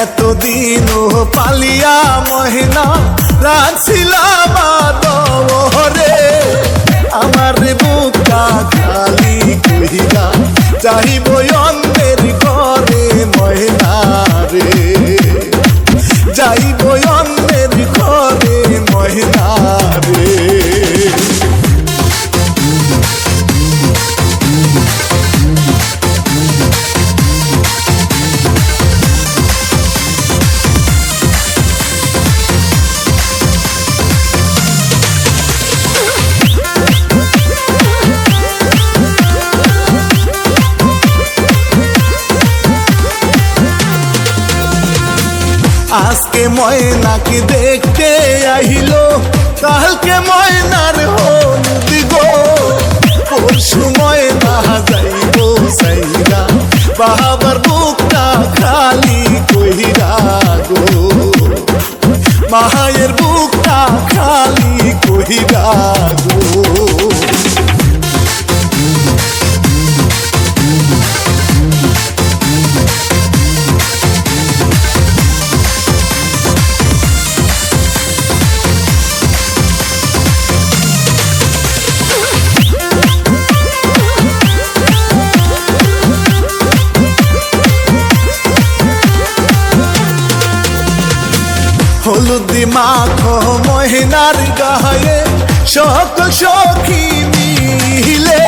এতদিন পালিয়া মহিনা রাখছিলাম আদরে, আমার বুকটা খালি কইরা চাহিব অন্যের ঘরে মহিনা রে, যাইব অন্যের ঘরে মহিনা রে। আজকে ময়নাকে দেখতে আহিলো, কালকে ময়নার হলুদ গো, পরশু ময়না যাইব সাইরা বাবার বুকটা খালি কইরা গো, মায়ের বুকটা খালি কইরা গো। হলুদ মাখো মহিনার গায়ে সকল সখী মিলে,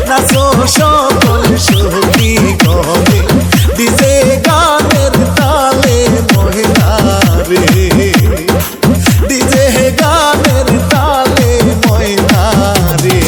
নাচো সকল সখী গলে ডিজে গানের তালে মহিনা রে, ডিজে গানের তালে মহিনা রে।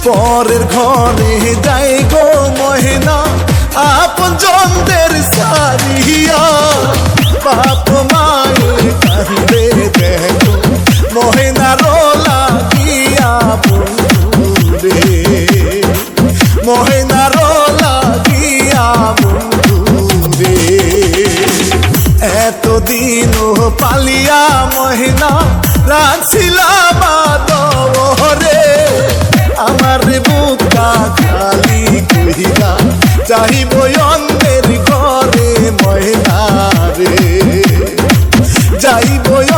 পরের ঘরে যাই গো মহিনা আপন জনদের সারিয়া, বাপ মায়ের কান্দে দেখো মহিনা রোলা গিয়া বন্ধু রে, মহিনা রোলা গিয়া বন্ধু রে। এতদিন পালিয়া মহিনা রাখছিলাম আদরে, আমার বুকটা খালি কইরা চাহিব